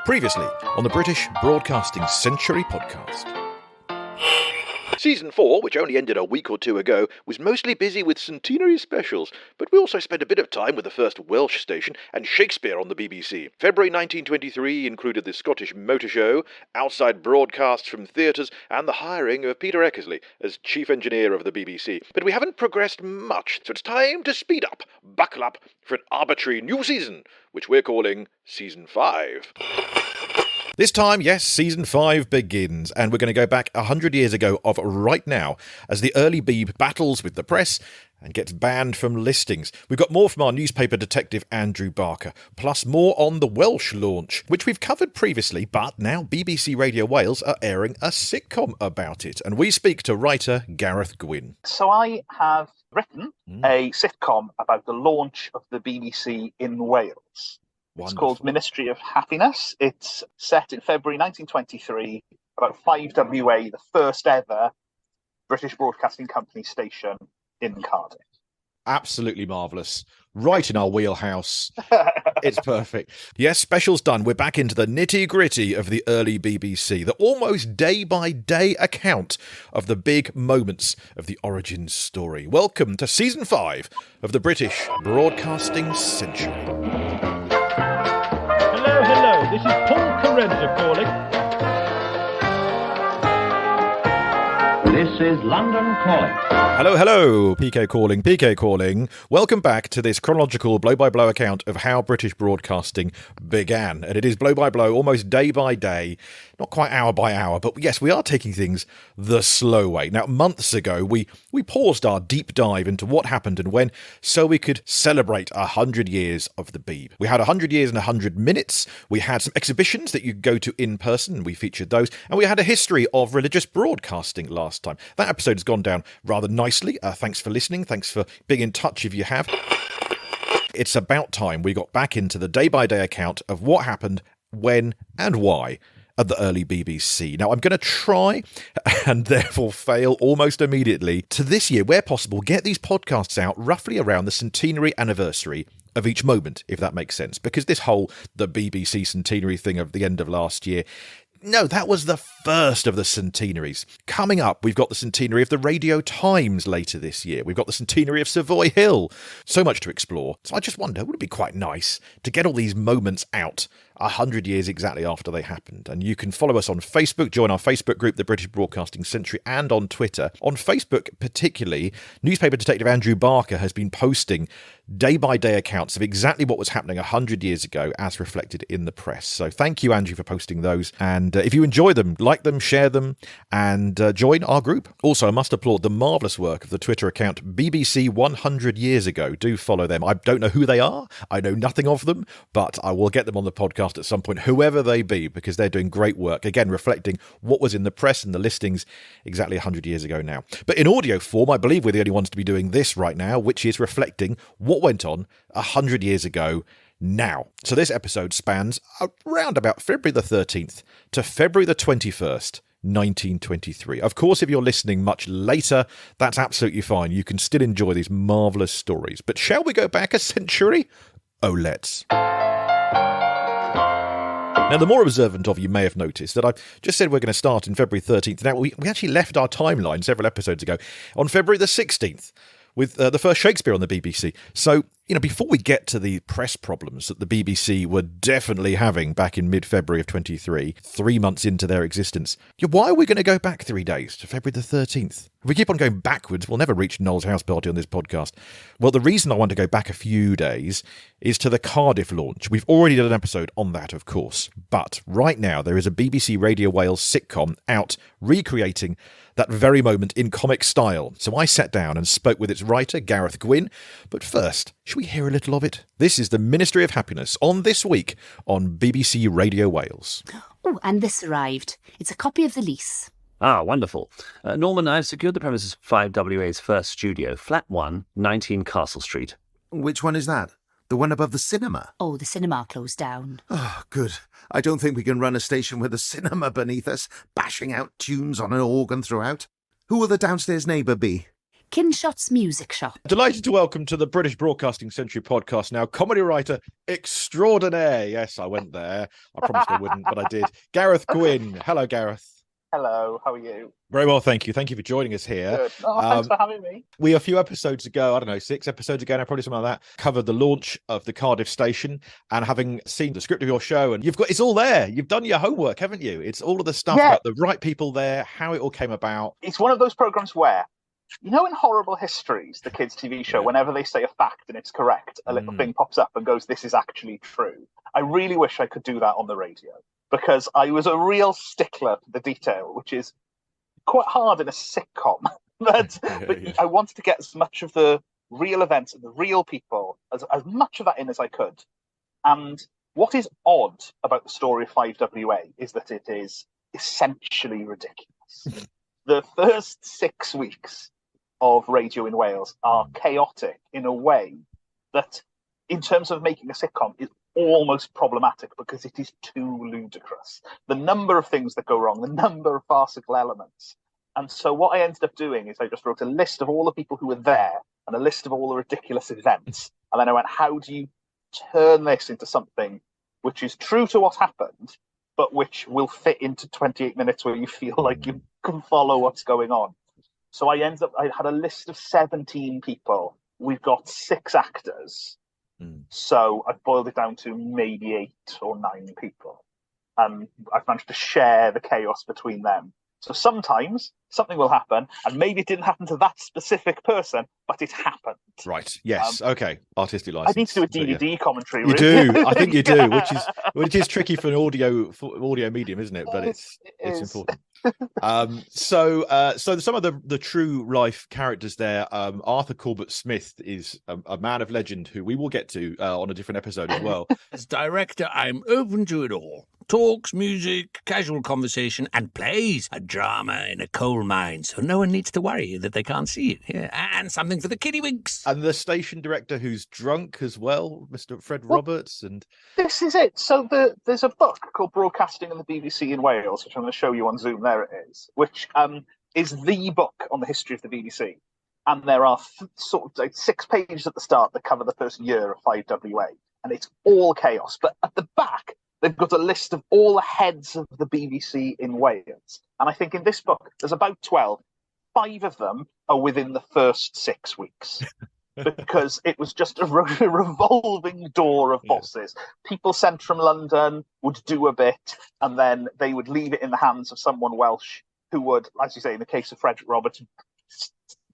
Previously on the British Broadcasting Century podcast. Season 4, which only ended a week or two ago, was mostly busy with Centenary specials, but we also spent a bit of time with the first Welsh station and Shakespeare on the BBC. February 1923 included the Scottish Motor Show, outside broadcasts from theatres, and the hiring of Peter Eckersley as chief engineer of the BBC. But we haven't progressed much, so it's time to speed up, buckle up for an arbitrary new season, which we're calling Season 5. This time, yes, Season 5 begins, and we're going to go back 100 years ago of right now as the early Beeb battles with the press and gets banned from listings. We've got more from our newspaper detective Andrew Barker, plus more on the Welsh launch, which we've covered previously, but now BBC Radio Wales are airing a sitcom about it, and we speak to writer Gareth Gwynn. So I have written a sitcom about the launch of the BBC in Wales. It's called Ministry of Happiness. It's set in February 1923, about 5WA, the first ever British Broadcasting Company station in Cardiff. Absolutely marvellous. Right in our wheelhouse. It's perfect. Yes, special's done. We're back into the nitty-gritty of the early BBC, the almost day-by-day account of the big moments of the origin story. Welcome to Season 5 of the British Broadcasting Century. Hello, this is Paul Carenza calling. This is London calling. Hello, PK calling. Welcome back to this chronological blow-by-blow account of how British broadcasting began. And it is blow-by-blow, almost day by day, not quite hour by hour, but yes, we are taking things the slow way. Now, months ago, we paused our deep dive into what happened and when, so we could celebrate 100 years of the Beeb. We had 100 years and 100 minutes. We had some exhibitions that you could go to in person, and we featured those. And we had a history of religious broadcasting last time. That episode has gone down rather nicely. Thanks for listening. Thanks for being in touch if you have. It's about time we got back into the day-by-day account of what happened, when, and why at the early BBC. Now, I'm going to try, and therefore fail almost immediately, to this year, where possible, get these podcasts out roughly around the centenary anniversary of each moment, if that makes sense. Because this whole, the BBC centenary thing of the end of last year, no, that was the first of the centenaries. Coming up, we've got the centenary of the Radio Times later this year. We've got the centenary of Savoy Hill. So much to explore. So I just wonder, would it be quite nice to get all these moments out 100 years exactly after they happened? And you can follow us on Facebook, join our Facebook group, the British Broadcasting Century, and on Twitter. On Facebook particularly, newspaper detective Andrew Barker has been posting day-by-day accounts of exactly what was happening 100 years ago as reflected in the press. So thank you, Andrew, for posting those. And if you enjoy them, like them, share them, and join our group. Also, I must applaud the marvellous work of the Twitter account BBC 100 Years Ago. Do follow them. I don't know who they are. I know nothing of them, but I will get them on the podcast at some point, whoever they be, because they're doing great work. Again, reflecting what was in the press and the listings exactly 100 years ago now. But in audio form, I believe we're the only ones to be doing this right now, which is reflecting what went on 100 years ago now. So this episode spans around about February the 13th to February the 21st, 1923. Of course, if you're listening much later, that's absolutely fine. You can still enjoy these marvellous stories. But shall we go back a century? Oh, let's. Now, the more observant of you may have noticed that I've just said we're going to start in February 13th. Now, we actually left our timeline several episodes ago on February the 16th. With the first Shakespeare on the BBC. So, before we get to the press problems that the BBC were definitely having back in mid-February of 23, 3 months into their existence, why are we going to go back 3 days to February the 13th? If we keep on going backwards, we'll never reach Noel's house party on this podcast. Well, the reason I want to go back a few days is to the Cardiff launch. We've already done an episode on that, of course. But right now, there is a BBC Radio Wales sitcom out recreating that very moment in comic style. So I sat down and spoke with its writer, Gareth Gwynn. But first, should we hear a little of it? This is the Ministry of Happiness on This Week on BBC Radio Wales. Oh, and this arrived. It's a copy of the lease. Ah, wonderful. Norman, I've secured the premises of 5WA's first studio, Flat 1, 19 Castle Street. Which one is that? The one above the cinema? Oh, the cinema closed down. Oh, good. I don't think we can run a station with a cinema beneath us, bashing out tunes on an organ throughout. Who will the downstairs neighbour be? Kinshot's Music Shop. Delighted to welcome to the British Broadcasting Century podcast now, comedy writer extraordinaire. Yes, I went there. I promised I wouldn't, but I did. Gareth Gwynn. Hello, Gareth. Hello, how are you? Very well, thank you. Thank you for joining us here. Good. Oh, thanks for having me. We a few episodes ago, I don't know, 6 episodes ago now, probably something like that, covered the launch of the Cardiff station. And having seen the script of your show, and it's all there. You've done your homework, haven't you? It's all of the stuff about the right people there, how it all came about. It's one of those programs where, you know, in Horrible Histories, the kids' TV show, whenever they say a fact and it's correct, a little thing pops up and goes, "This is actually true." I really wish I could do that on the radio, because I was a real stickler for the detail, which is quite hard in a sitcom. but I wanted to get as much of the real events and the real people, as much of that in as I could. And what is odd about the story of 5WA is that it is essentially ridiculous. The first 6 weeks of radio in Wales are chaotic in a way that, in terms of making a sitcom, is almost problematic because it is too ludicrous. The number of things that go wrong, the number of farcical elements. And so what I ended up doing is I just wrote a list of all the people who were there and a list of all the ridiculous events. And then I went, how do you turn this into something which is true to what happened, but which will fit into 28 minutes where you feel like you can follow what's going on? So I had a list of 17 people. We've got 6 actors. So I've boiled it down to maybe 8 or 9 people. And I've managed to share the chaos between them. So sometimes something will happen, and maybe it didn't happen to that specific person, but it happened. Right. Yes. Okay. Artistic license. I need to do a DVD commentary. You do. I think you do, which is tricky for an audio medium, isn't it? But it's important. So some of the true life characters there. Arthur Corbett Smith is a man of legend who we will get to on a different episode as well. As director, I'm open to it all. Talks, music, casual conversation, and plays. A drama in a coal mine, so no one needs to worry that they can't see it. Yeah. And something for the kiddywinks. And the station director who's drunk as well, Mr. Fred Roberts. And this is it. So there's a book called Broadcasting and the BBC in Wales, which I'm going to show you on Zoom. There it is, which is the book on the history of the BBC. And there are sort of like 6 pages at the start that cover the first year of 5WA. And it's all chaos. But at the back, they've got a list of all the heads of the BBC in Wales. And I think in this book, there's about 12. 5 of them are within the first 6 weeks. Because it was just a revolving door of bosses. People sent from London would do a bit, and then they would leave it in the hands of someone Welsh who would, as you say, in the case of Frederick Roberts,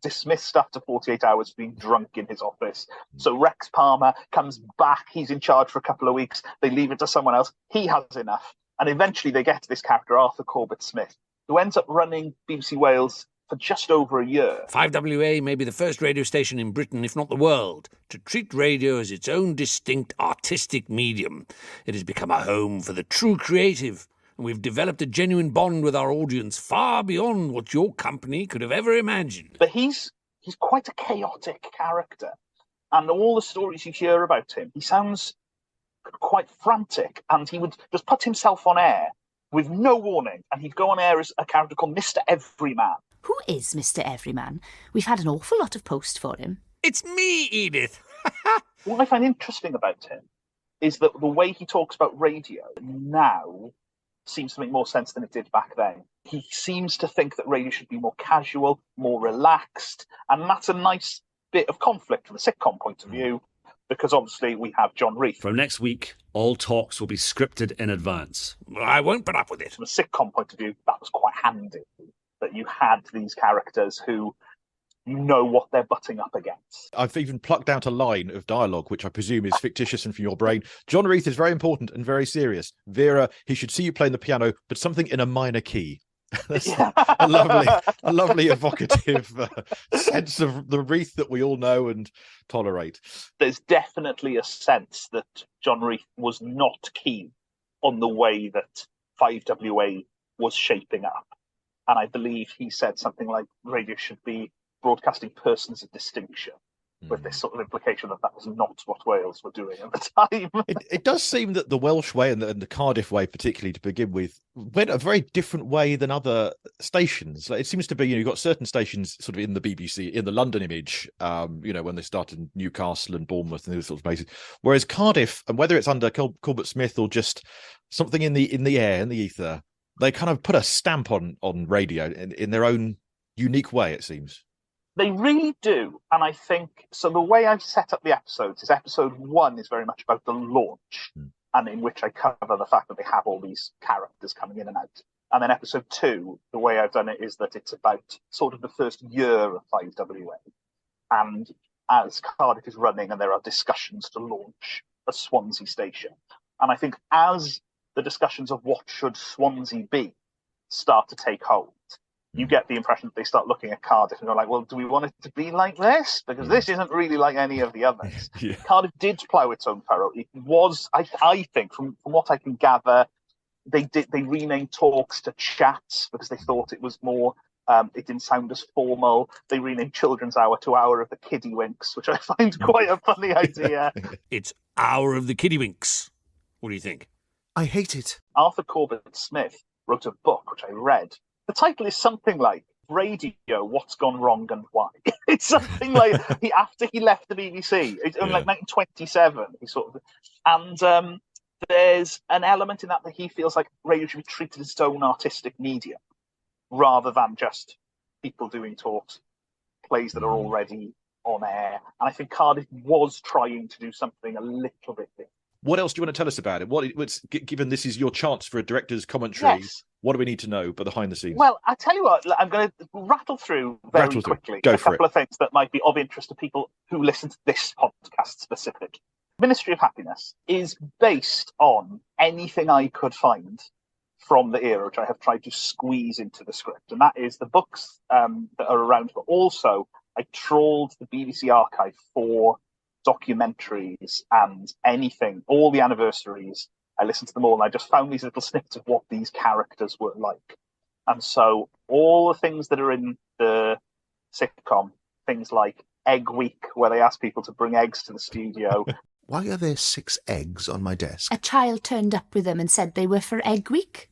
dismissed after 48 hours for being drunk in his office. So Rex Palmer comes back, he's in charge for a couple of weeks, they leave it to someone else, he has enough. And eventually they get to this character, Arthur Corbett Smith, who ends up running BBC Wales for just over a year. 5WA may be the first radio station in Britain, if not the world, to treat radio as its own distinct artistic medium. It has become a home for the true creative, and we've developed a genuine bond with our audience far beyond what your company could have ever imagined. But he's quite a chaotic character, and all the stories you hear about him, he sounds quite frantic, and he would just put himself on air with no warning, and he'd go on air as a character called Mr. Everyman. Who is Mr. Everyman? We've had an awful lot of post for him. It's me, Edith. What I find interesting about him is that the way he talks about radio now seems to make more sense than it did back then. He seems to think that radio should be more casual, more relaxed, and that's a nice bit of conflict from a sitcom point of view, because obviously we have John Reith. From next week, all talks will be scripted in advance. I won't put up with it. From a sitcom point of view, that was quite handy, that you had these characters who you know what they're butting up against. I've even plucked out a line of dialogue, which I presume is fictitious and from your brain. John Reith is very important and very serious. Vera, he should see you playing the piano, but something in a minor key. That's a lovely evocative sense of the Reith that we all know and tolerate. There's definitely a sense that John Reith was not keen on the way that 5WA was shaping up. And I believe he said something like radio should be broadcasting persons of distinction. with this sort of implication that was not what Wales were doing at the time. It does seem that the Welsh way and the Cardiff way, particularly to begin with, went a very different way than other stations. Like, it seems to be, you've got certain stations sort of in the BBC, in the London image, when they started in Newcastle and Bournemouth and those sorts of places. Whereas Cardiff, and whether it's under Corbett Smith or just something in the air, in the ether, they kind of put a stamp on radio in their own unique way, it seems. They really do. And I think, so the way I've set up the episodes is episode 1 is very much about the launch, and in which I cover the fact that they have all these characters coming in and out. And then episode 2, the way I've done it is that it's about sort of the first year of 5WA. And as Cardiff is running and there are discussions to launch a Swansea station. And I think as the discussions of what should Swansea be start to take hold, you get the impression that they start looking at Cardiff and they're like, well, do we want it to be like this? Because this isn't really like any of the others. Yeah. Cardiff did plough its own furrow. It was, I think, from what I can gather, they renamed talks to chats because they thought it was more, it didn't sound as formal. They renamed Children's Hour to Hour of the Kiddywinks, which I find quite a funny idea. It's Hour of the Kiddywinks. What do you think? I hate it. Arthur Corbett Smith wrote a book, which I read. The title is something like Radio, What's Gone Wrong and Why. It's something like after he left the BBC, like 1927, he sort of, and there's an element in that he feels like radio should be treated as its own artistic medium rather than just people doing talks, plays that are already on air. And I think Cardiff was trying to do something a little bit different. What else do you want to tell us about it? Given this is your chance for a director's commentary, what do we need to know behind the scenes? Well, I tell you what, I'm going to rattle through very quickly a couple of things that might be of interest to people who listen to this podcast specifically. Ministry of Happiness is based on anything I could find from the era, which I have tried to squeeze into the script. And that is the books that are around, but also I trawled the BBC archive for documentaries and anything, all the anniversaries. I listened to them all and I just found these little snippets of what these characters were like. And so all the things that are in the sitcom, things like Egg Week, where they ask people to bring eggs to the studio. Why are there 6 eggs on my desk? A child turned up with them and said they were for Egg Week.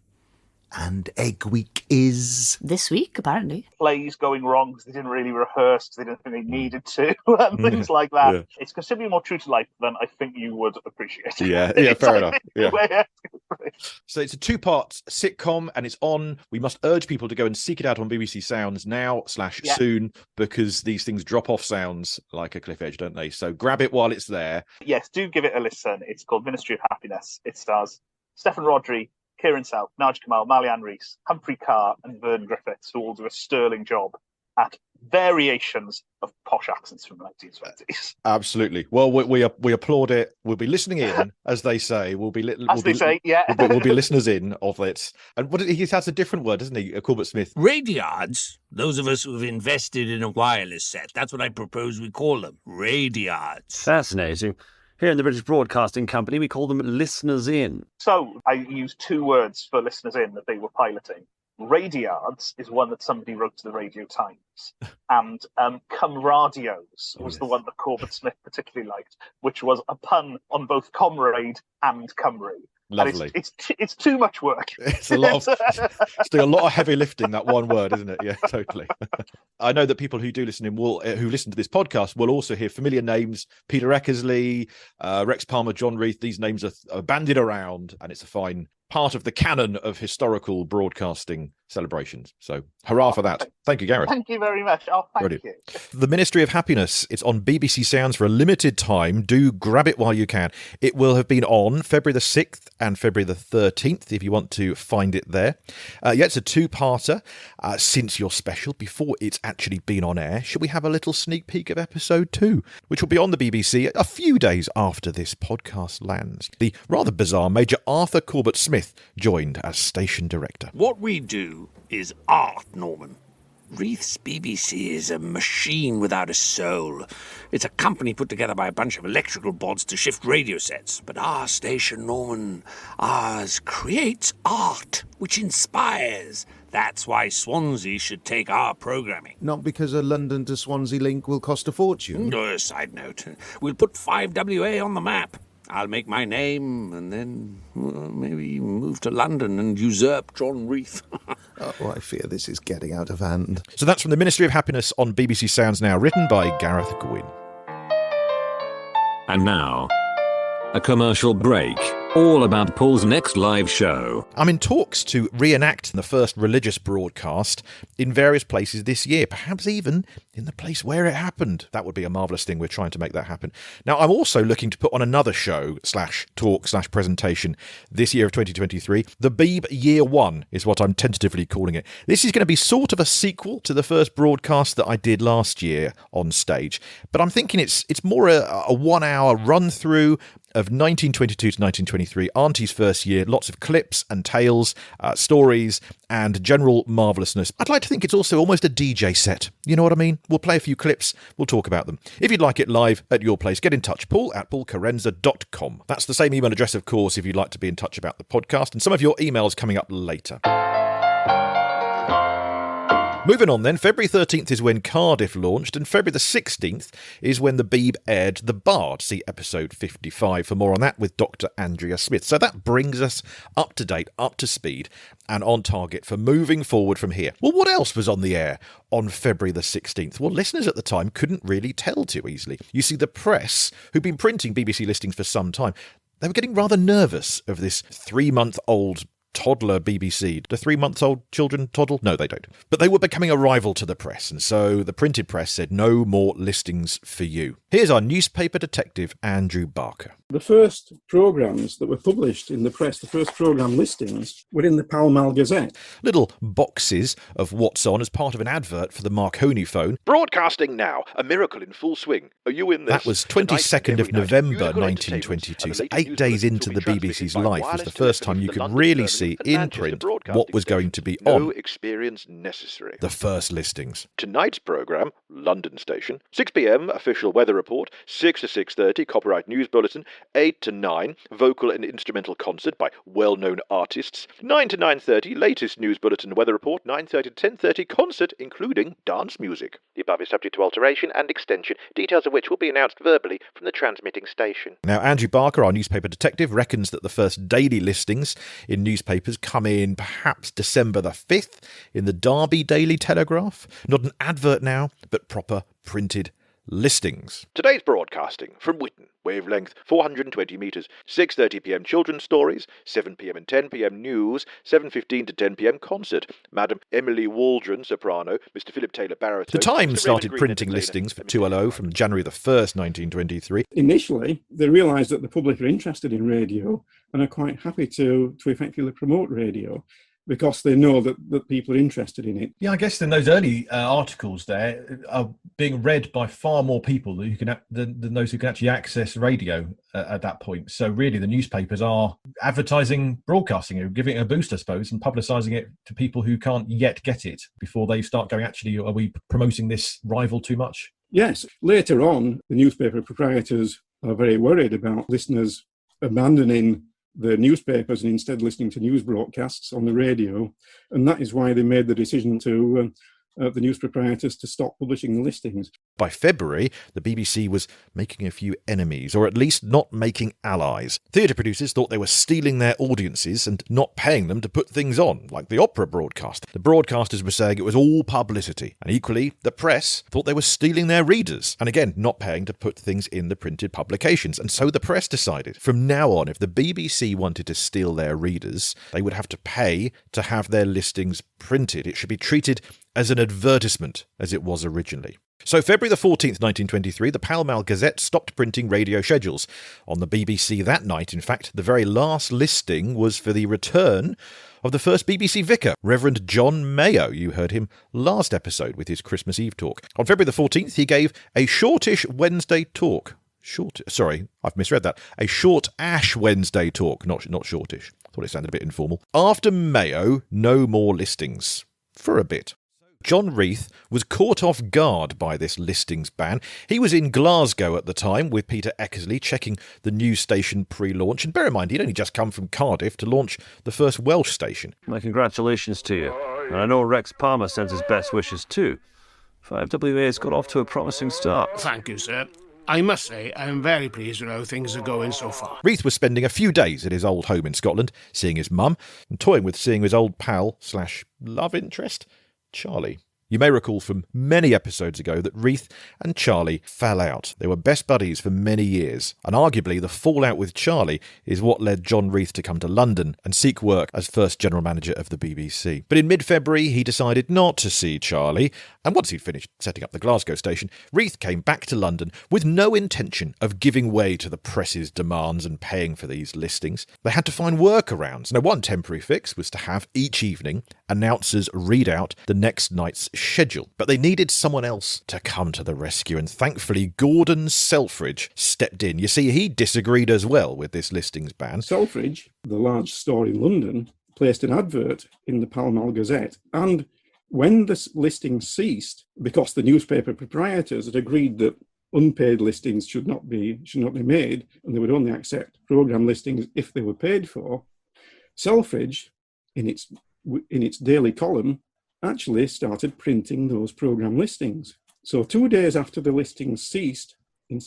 And Egg Week is... this week, apparently. Plays going wrong because they didn't really rehearse, because they didn't think they needed to, and things like that. Yeah. It's considerably more true to life than I think you would appreciate. Yeah, fair enough. Yeah. So it's a 2-part sitcom, and it's on. We must urge people to go and seek it out on BBC Sounds now / soon, because these things drop off sounds like a cliff edge, don't they? So grab it while it's there. Yes, do give it a listen. It's called Ministry of Happiness. It stars Stephen Rodri, Kieran South, Naj Kamal, Marianne Rees, Humphrey Carr and Vern Griffiths, who all do a sterling job at variations of posh accents from the 1920s. Absolutely. Well, we applaud it. We'll be listening in, as they say. We'll be listeners in of it. And he has a different word, doesn't he, Corbett Smith? Radiards. Those of us who've invested in a wireless set. That's what I propose we call them. Radiards. Fascinating. Here in the British Broadcasting Company, we call them listeners in. So I used 2 words for listeners in that they were piloting. Radiards is one that somebody wrote to the Radio Times. And Cumradios was the one that Corbett Smith particularly liked, which was a pun on both comrade and Cymru. Lovely. It's too much work. It's it's doing a lot of heavy lifting, that one word, isn't it? Yeah, totally. I know that people who do listen in who listen to this podcast will also hear familiar names: Peter Eckersley, Rex Palmer, John Reith. These names are bandied around, and it's a fine part of the canon of historical broadcasting celebrations. So hurrah for that. Thank you, Gareth. Thank you very much. Thank you. The Ministry of Happiness. It's on BBC Sounds for a limited time. Do grab it while you can. It will have been on February the 6th and February the 13th if you want to find it there. It's a 2-parter. Since your special, before it's actually been on air, should we have a little sneak peek of episode 2, which will be on the BBC a few days after this podcast lands? The rather bizarre Major Arthur Corbett Smith joined as station director. What we do is art, Norman. Reith's BBC is a machine without a soul. It's a company put together by a bunch of electrical bods to shift radio sets. But our station, Norman, ours creates art, which inspires. That's why Swansea should take our programming. Not because a London to Swansea link will cost a fortune. Side note, we'll put 5WA on the map. I'll make my name and then maybe move to London and usurp John Reith. Oh, I fear this is getting out of hand. So that's from the Ministry of Happiness on BBC Sounds Now, written by Gareth Gwynn. And now, a commercial break. All about Paul's next live show. I'm in talks to reenact the first religious broadcast in various places this year, perhaps even in the place where it happened. That would be a marvellous thing. We're trying to make that happen. Now, I'm also looking to put on another show / presentation this year of 2023. The Beeb Year 1 is what I'm tentatively calling it. This is going to be sort of a sequel to the first broadcast that I did last year on stage, but I'm thinking it's more a 1 hour run through of 1922 to 1923, Auntie's first year, lots of clips and tales, stories, and general marvellousness. I'd like to think it's also almost a DJ set. You know what I mean? We'll play a few clips, we'll talk about them. If you'd like it live at your place, get in touch, paul@paulcarenza.com. That's the same email address, of course, if you'd like to be in touch about the podcast, and some of your emails coming up later. Moving on then, February 13th is when Cardiff launched, and February the 16th is when the Beeb aired The Bard. See episode 55 for more on that with Dr. Andrea Smith. So that brings us up to date, up to speed, and on target for moving forward from here. Well, what else was on the air on February the 16th? Well, listeners at the time couldn't really tell too easily. You see, the press, who'd been printing BBC listings for some time, they were getting rather nervous of this 3-month-old toddler BBC. Do 3-month-old children toddle? No, they don't. But they were becoming a rival to the press, and so the printed press said, no more listings for you. Here's our newspaper detective, Andrew Barker. The first programmes that were published in the press, the first programme listings, were in the Pall Mall Gazette. Little boxes of what's on as part of an advert for the Marconi phone. Broadcasting now, a miracle in full swing. Are you in this? That was 22nd of November 1922, so 8 days into the BBC's life was the first time you could really see in print what was going to be on. No experience necessary. The first listings. Tonight's programme, London Station, 6 p.m, official weather report, 6 to 6:30, copyright news bulletin, 8 to 9, vocal and instrumental concert by well-known artists, 9 to 9:30, latest news bulletin weather report, 9:30 to 10:30, concert including dance music. The above is subject to alteration and extension, details of which will be announced verbally from the transmitting station. Now, Andrew Barker, our newspaper detective, reckons that the first daily listings in newspapers come in perhaps December the 5th in the Derby Daily Telegraph. Not an advert now, but proper printed listings. Today's broadcasting from Whitton, wavelength 420 metres, 6:30 p.m. children's stories, 7 p.m. and 10 p.m. news, 7:15 to 10 p.m. concert. Madam Emily Waldron, soprano, Mr. Philip Taylor Barrett. The Times started printing listings for 2LO from January the 1st, 1923. Initially, they realised that the public are interested in radio and are quite happy to effectively promote radio, because they know that people are interested in it. Yeah, I guess then those early articles there are being read by far more people than those who can actually access radio at that point. So really the newspapers are advertising broadcasting, giving it a boost, I suppose, and publicising it to people who can't yet get it before they start going, actually, are we promoting this rival too much? Yes. Later on, the newspaper proprietors are very worried about listeners abandoning the newspapers and instead listening to news broadcasts on the radio. And that is why they made the decision to the news proprietors to stop publishing the listings. By February, the BBC was making a few enemies, or at least not making allies. Theatre producers thought they were stealing their audiences and not paying them to put things on, like the opera broadcast. The broadcasters were saying it was all publicity. And equally, the press thought they were stealing their readers, and again, not paying to put things in the printed publications. And so the press decided, from now on, if the BBC wanted to steal their readers, they would have to pay to have their listings printed. It should be treated as an advertisement, as it was originally. So February the 14th, 1923, the Pall Mall Gazette stopped printing radio schedules. On the BBC that night, in fact, the very last listing was for the return of the first BBC vicar, Reverend John Mayo. You heard him last episode with his Christmas Eve talk. On February the 14th, he gave a shortish Wednesday talk. I've misread that. A short Ash Wednesday talk, not shortish. Thought it sounded a bit informal. After Mayo, no more listings. For a bit. John Reith was caught off guard by this listings ban. He was in Glasgow at the time with Peter Eckersley checking the news station pre-launch. And bear in mind, he'd only just come from Cardiff to launch the first Welsh station. My congratulations to you. And I know Rex Palmer sends his best wishes too. 5WA's got off to a promising start. Thank you, sir. I must say, I am very pleased with how things are going so far. Reith was spending a few days at his old home in Scotland, seeing his mum, and toying with seeing his old pal/love interest, Charlie. You may recall from many episodes ago that Reith and Charlie fell out. They were best buddies for many years, and arguably the fallout with Charlie is what led John Reith to come to London and seek work as first general manager of the BBC. But in mid-February, he decided not to see Charlie, and once he'd finished setting up the Glasgow station, Reith came back to London with no intention of giving way to the press's demands and paying for these listings. They had to find workarounds. Now, one temporary fix was to have each evening announcers read out the next night's schedule, but they needed someone else to come to the rescue, and thankfully Gordon Selfridge stepped in. You see, he disagreed as well with this listings ban. Selfridge, the large store in London, placed an advert in the Pall Mall Gazette, and when the listings ceased, because the newspaper proprietors had agreed that unpaid listings should not be made, and they would only accept programme listings if they were paid for, Selfridge, in its daily column, actually started printing those programme listings. So 2 days after the listings ceased,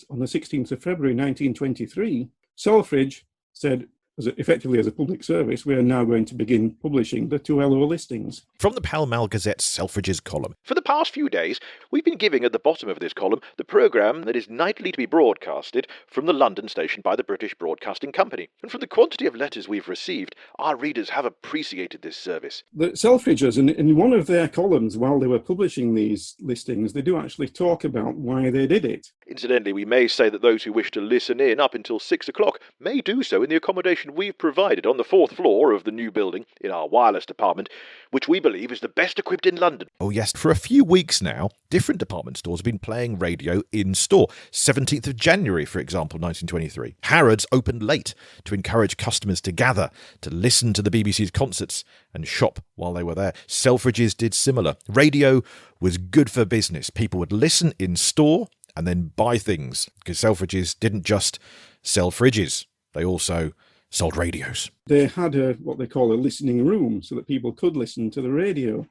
on the 16th of February 1923, Selfridge said, effectively as a public service, we are now going to begin publishing the 2LO listings. From the Pall Mall Gazette Selfridge's column. For the past few days, we've been giving at the bottom of this column the programme that is nightly to be broadcasted from the London station by the British Broadcasting Company. And from the quantity of letters we've received, our readers have appreciated this service. The Selfridges, in one of their columns, while they were publishing these listings, they do actually talk about why they did it. Incidentally, we may say that those who wish to listen in up until 6 o'clock may do so in the accommodation we've provided on the 4th floor of the new building in our wireless department, which we believe is the best equipped in London. Oh yes, for a few weeks now, different department stores have been playing radio in store. 17th of January, for example, 1923. Harrods opened late to encourage customers to gather, to listen to the BBC's concerts and shop while they were there. Selfridges did similar. Radio was good for business. People would listen in store and then buy things, because Selfridges didn't just sell fridges, they also sold radios. They had what they call a listening room, so that people could listen to the radio.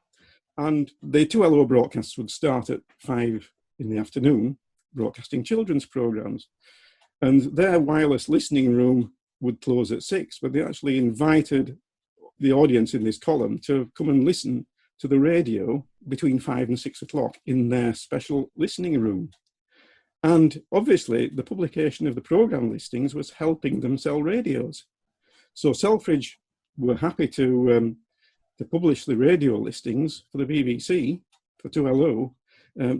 And the 2LO broadcasts would start at 5 in the afternoon, broadcasting children's programmes. And their wireless listening room would close at 6, but they actually invited the audience in this column to come and listen to the radio between 5 and 6 o'clock in their special listening room. And obviously, the publication of the programme listings was helping them sell radios. So Selfridge were happy to publish the radio listings for the BBC, for 2LO,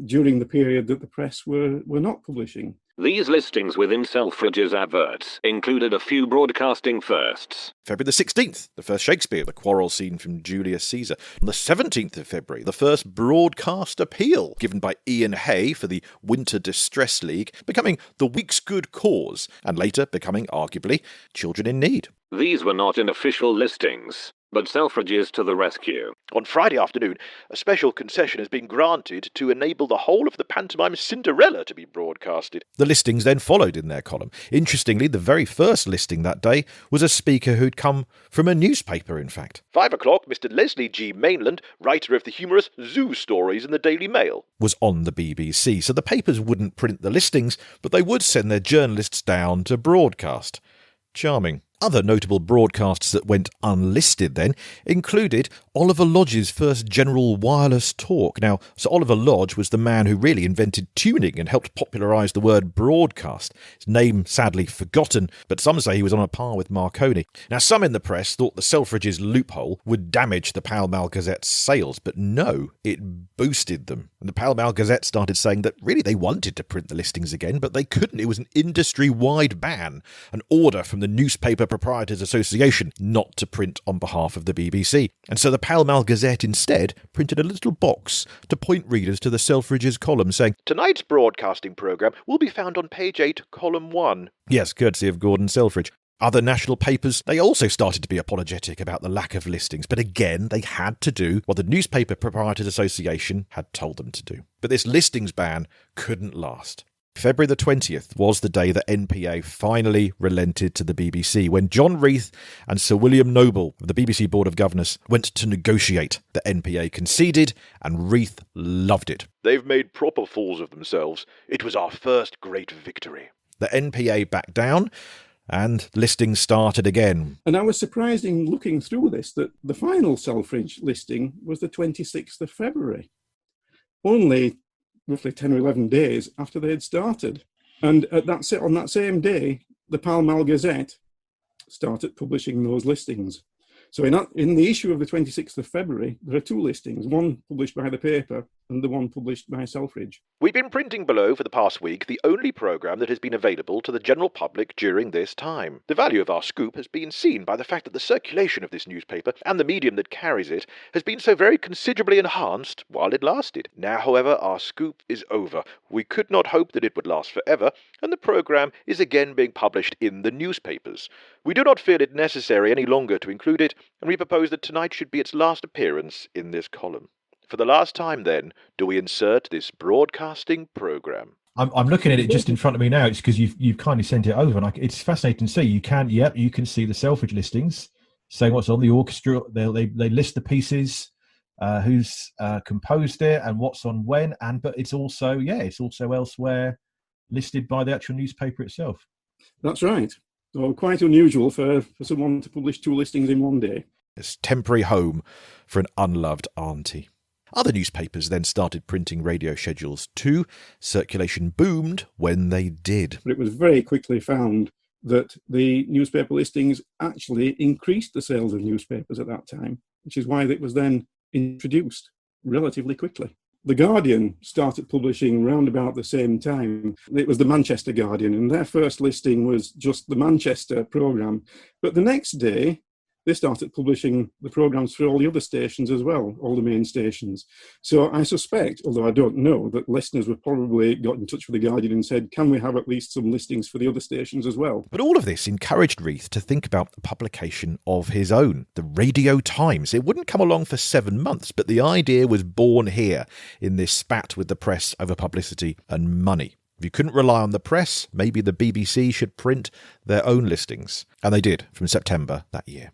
during the period that the press were not publishing. These listings within Selfridge's adverts included a few broadcasting firsts. February the 16th, the first Shakespeare, the quarrel scene from Julius Caesar. On the 17th of February, the first broadcast appeal given by Ian Hay for the Winter Distress League, becoming the week's good cause, and later becoming, arguably, Children in Need. These were not in official listings, but Selfridges to the rescue. On Friday afternoon, a special concession has been granted to enable the whole of the pantomime Cinderella to be broadcasted. The listings then followed in their column. Interestingly, the very first listing that day was a speaker who'd come from a newspaper, in fact. 5 o'clock, Mr. Leslie G. Mainland, writer of the humorous Zoo Stories in the Daily Mail, was on the BBC, so the papers wouldn't print the listings, but they would send their journalists down to broadcast. Charming. Other notable broadcasts that went unlisted then included Oliver Lodge's first general wireless talk. Now, Sir Oliver Lodge was the man who really invented tuning and helped popularise the word broadcast. His name sadly forgotten, but some say he was on a par with Marconi. Now, some in the press thought the Selfridges loophole would damage the Pall Mall Gazette's sales, but no, it boosted them. And the Pall Mall Gazette started saying that really they wanted to print the listings again, but they couldn't. It was an industry-wide ban, an order from the Newspaper Proprietors Association not to print on behalf of the BBC. And so the Pall Mall Gazette instead printed a little box to point readers to the Selfridges column saying, "Tonight's broadcasting programme will be found on page 8, column 1. Yes, courtesy of Gordon Selfridge. Other national papers, they also started to be apologetic about the lack of listings, but again, they had to do what the Newspaper Proprietors Association had told them to do. But this listings ban couldn't last. February the 20th was the day that NPA finally relented to the BBC, when John Reith and Sir William Noble of the BBC Board of Governors went to negotiate. The NPA conceded, and Reith loved it. They've made proper fools of themselves. It was our first great victory. The NPA backed down, and listings started again. And I was surprised in looking through this that the final Selfridge listing was the 26th of February. Only roughly 10 or 11 days after they had started. And on that same day, the Pall Mall Gazette started publishing those listings. So in the issue of the 26th of February, there are two listings, one published by the paper and the one published by Selfridge. We've been printing below for the past week the only programme that has been available to the general public during this time. The value of our scoop has been seen by the fact that the circulation of this newspaper and the medium that carries it has been so very considerably enhanced while it lasted. Now, however, our scoop is over. We could not hope that it would last forever, and the programme is again being published in the newspapers. We do not feel it necessary any longer to include it, and we propose that tonight should be its last appearance in this column. For the last time, then, do we insert this broadcasting programme. I'm looking at it just in front of me now. It's because you've kindly sent it over, and it's fascinating to see. You can see the Selfridge listings, saying what's on the orchestra. They list the pieces, who's composed it, and what's on when. But it's also elsewhere listed by the actual newspaper itself. That's right. So quite unusual for someone to publish two listings in one day. It's temporary home for an unloved auntie. Other newspapers then started printing radio schedules too. Circulation boomed when they did. But it was very quickly found that the newspaper listings actually increased the sales of newspapers at that time, which is why it was then introduced relatively quickly. The Guardian started publishing round about the same time. It was the Manchester Guardian, and their first listing was just the Manchester programme. But the next day, they started publishing the programmes for all the other stations as well, all the main stations. So I suspect, although I don't know, that listeners were probably got in touch with the Guardian and said, can we have at least some listings for the other stations as well? But all of this encouraged Reith to think about the publication of his own, the Radio Times. It wouldn't come along for 7 months, but the idea was born here in this spat with the press over publicity and money. If you couldn't rely on the press, maybe the BBC should print their own listings. And they did from September that year.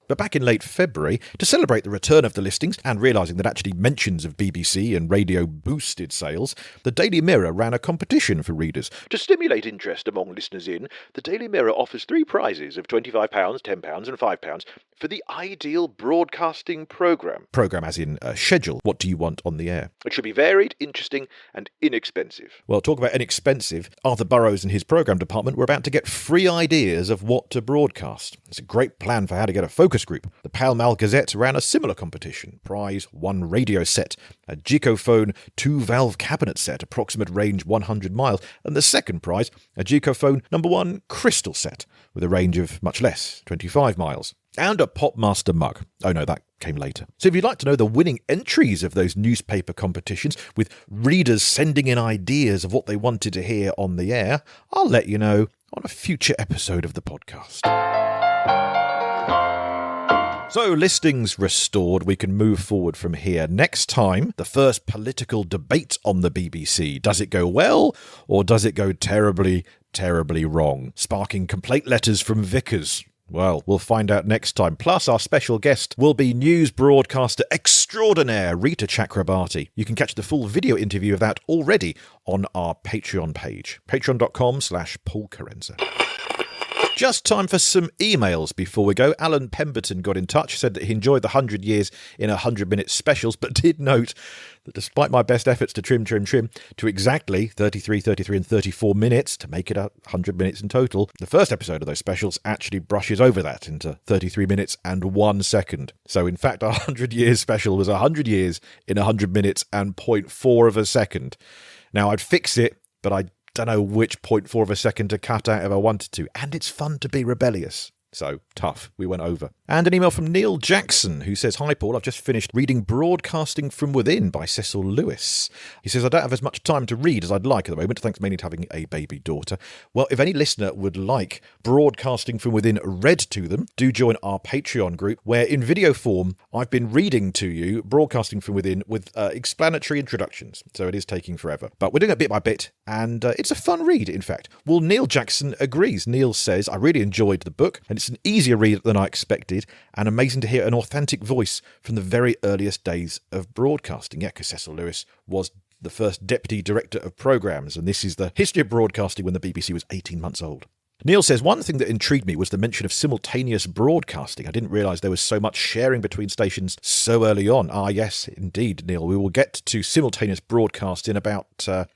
But back in late February, to celebrate the return of the listings and realising that actually mentions of BBC and radio boosted sales, the Daily Mirror ran a competition for readers. To stimulate interest among listeners the Daily Mirror offers 3 prizes of £25, £10 and £5 for the ideal broadcasting programme. Programme as in schedule. What do you want on the air? It should be varied, interesting and inexpensive. Well, talk about inexpensive. Arthur Burrows and his programme department were about to get free ideas of what to broadcast. It's a great plan for how to get a focus group. The Pall Mall Gazette ran a similar competition. Prize 1 radio set, a Geekophone 2-valve cabinet set, approximate range 100 miles, and the second prize, a Geekophone number 1 crystal set, with a range of much less, 25 miles. And a Popmaster mug. Oh no, that came later. So if you'd like to know the winning entries of those newspaper competitions, with readers sending in ideas of what they wanted to hear on the air, I'll let you know on a future episode of the podcast. So, listings restored, we can move forward from here. Next time, the first political debate on the BBC. Does it go well, or does it go terribly, terribly wrong? Sparking complaint letters from vicars. Well, we'll find out next time. Plus, our special guest will be news broadcaster extraordinaire Rita Chakrabarti. You can catch the full video interview of that already on our Patreon page. Patreon.com/Paul Carenza. Just time for some emails before we go. Alan Pemberton got in touch, said that he enjoyed the 100 years in 100-minute specials, but did note that despite my best efforts to trim to exactly 33 and 34 minutes to make it 100 minutes in total, the first episode of those specials actually brushes over that into 33 minutes and 1 second. So in fact, our 100 years special was 100 years in 100 minutes and 0.4 of a second. Now, I'd fix it, but I don't know which 0.4 of a second to cut out if I wanted to. And it's fun to be rebellious. So, tough. We went over. And an email from Neil Jackson, who says, "Hi, Paul. I've just finished reading Broadcasting from Within by Cecil Lewis." He says, "I don't have as much time to read as I'd like at the moment, thanks mainly to having a baby daughter." Well, if any listener would like Broadcasting from Within read to them, do join our Patreon group, where in video form, I've been reading to you Broadcasting from Within with explanatory introductions. So it is taking forever. But we're doing it bit by bit, and it's a fun read, in fact. Well, Neil Jackson agrees. Neil says, "I really enjoyed the book, and it's an easier read than I expected, and amazing to hear an authentic voice from the very earliest days of broadcasting." Yeah, because Cecil Lewis was the first Deputy Director of Programmes, and this is the history of broadcasting when the BBC was 18 months old. Neil says, "One thing that intrigued me was the mention of simultaneous broadcasting. I didn't realise there was so much sharing between stations so early on." Ah, yes, indeed, Neil. We will get to simultaneous broadcast in about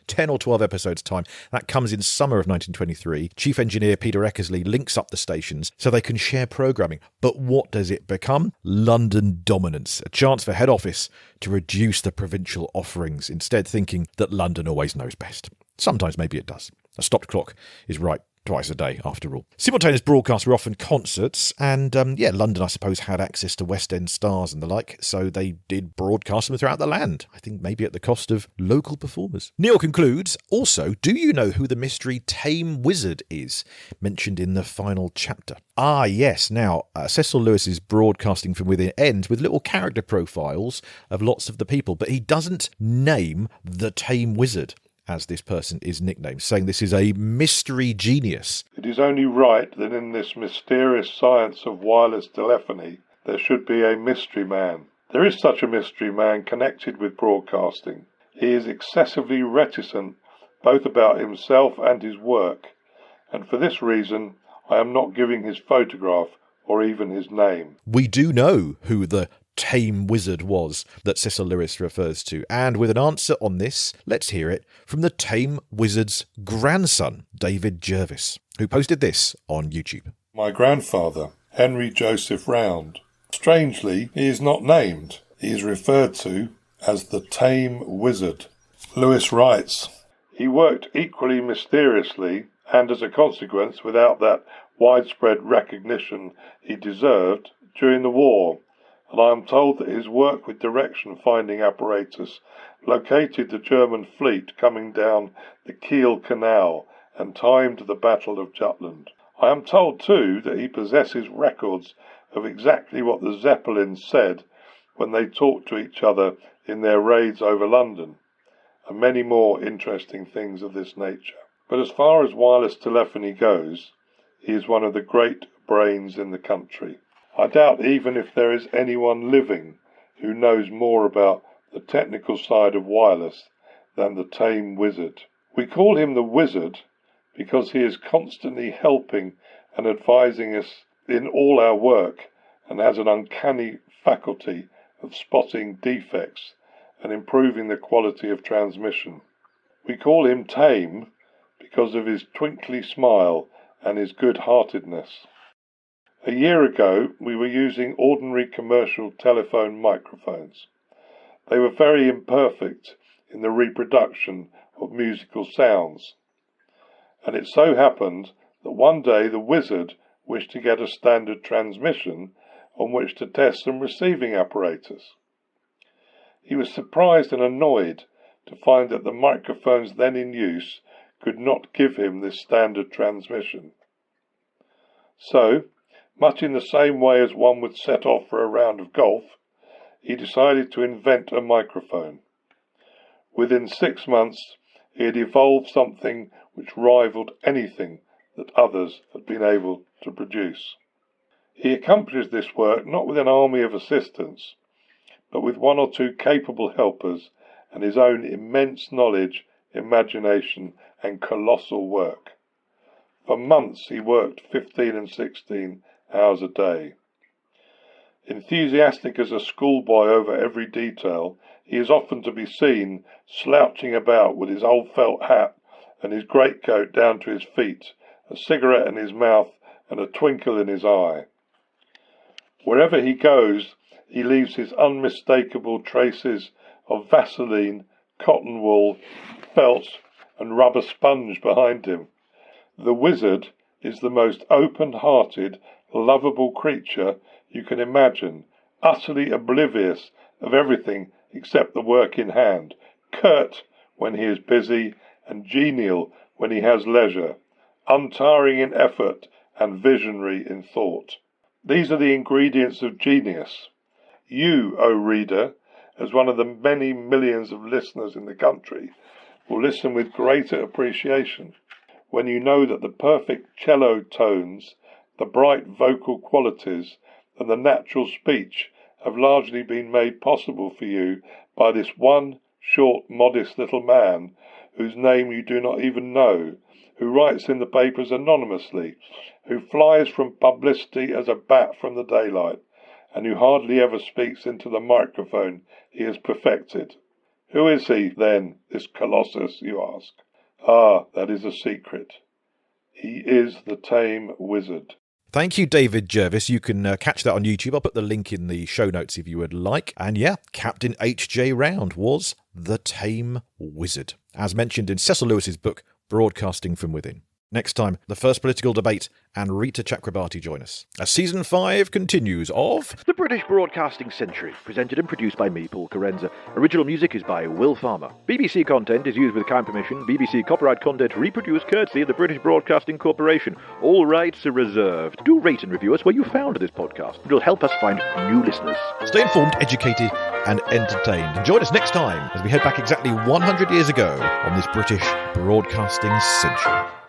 10 or 12 episodes' time. That comes in summer of 1923. Chief Engineer Peter Eckersley links up the stations so they can share programming. But what does it become? London dominance. A chance for head office to reduce the provincial offerings, instead thinking that London always knows best. Sometimes maybe it does. A stopped clock is right twice a day, after all. Simultaneous broadcasts were often concerts, and London, I suppose, had access to West End stars and the like, so they did broadcast them throughout the land. I think maybe at the cost of local performers. Neil concludes, "Also, do you know who the mystery Tame Wizard is, mentioned in the final chapter?" Ah, yes. Now, Cecil Lewis's Broadcasting from Within ends with little character profiles of lots of the people, but he doesn't name the Tame Wizard, as this person is nicknamed, saying this is a mystery genius. "It is only right that in this mysterious science of wireless telephony there should be a mystery man. There is such a mystery man connected with broadcasting. He is excessively reticent both about himself and his work, and for this reason I am not giving his photograph or even his name." We do know who the Tame Wizard was that Cecil Lewis refers to, and with an answer on this, let's hear it from the Tame Wizard's grandson, David Jervis, who posted this on YouTube. "My grandfather, Henry Joseph Round. Strangely, he is not named. He is referred to as the Tame Wizard." Lewis writes, "He worked equally mysteriously and as a consequence without that widespread recognition he deserved during the war, and I am told that his work with direction-finding apparatus located the German fleet coming down the Kiel Canal and timed the Battle of Jutland. I am told, too, that he possesses records of exactly what the Zeppelins said when they talked to each other in their raids over London, and many more interesting things of this nature. But as far as wireless telephony goes, he is one of the great brains in the country. I doubt even if there is anyone living who knows more about the technical side of wireless than the Tame Wizard. We call him the Wizard because he is constantly helping and advising us in all our work and has an uncanny faculty of spotting defects and improving the quality of transmission. We call him Tame because of his twinkly smile and his good-heartedness. A year ago, we were using ordinary commercial telephone microphones. They were very imperfect in the reproduction of musical sounds. And it so happened that one day the Wizard wished to get a standard transmission on which to test some receiving apparatus. He was surprised and annoyed to find that the microphones then in use could not give him this standard transmission. So, much in the same way as one would set off for a round of golf, he decided to invent a microphone. Within 6 months, he had evolved something which rivaled anything that others had been able to produce. He accomplished this work not with an army of assistants, but with 1 or 2 capable helpers and his own immense knowledge, imagination, and colossal work. For months he worked 15 and 16 hours a day. Enthusiastic as a schoolboy over every detail, he is often to be seen slouching about with his old felt hat and his greatcoat down to his feet, a cigarette in his mouth and a twinkle in his eye. Wherever he goes, he leaves his unmistakable traces of Vaseline, cotton wool, felt and rubber sponge behind him. The Wizard is the most open-hearted, lovable creature you can imagine, utterly oblivious of everything except the work in hand, curt when he is busy and genial when he has leisure, untiring in effort and visionary in thought. These are the ingredients of genius. You, O reader, as one of the many millions of listeners in the country, will listen with greater appreciation when you know that the perfect cello tones, the bright vocal qualities, and the natural speech have largely been made possible for you by this one short, modest little man, whose name you do not even know, who writes in the papers anonymously, who flies from publicity as a bat from the daylight, and who hardly ever speaks into the microphone he has perfected. Who is he, then, this Colossus, you ask? Ah, that is a secret. He is the Tame Wizard. Thank you, David Jervis. You can catch that on YouTube. I'll put the link in the show notes if you would like. And yeah, Captain H.J. Round was the Tame Wizard, as mentioned in Cecil Lewis's book, Broadcasting from Within. Next time, the first political debate, and Rita Chakrabarti join us as Season 5 continues of The British Broadcasting Century, presented and produced by me, Paul Carenza. Original music is by Will Farmer. BBC content is used with kind permission. BBC copyright content reproduced courtesy of the British Broadcasting Corporation. All rights are reserved. Do rate and review us where you found this podcast. It'll help us find new listeners. Stay informed, educated, and entertained. And join us next time as we head back exactly 100 years ago on this British Broadcasting Century.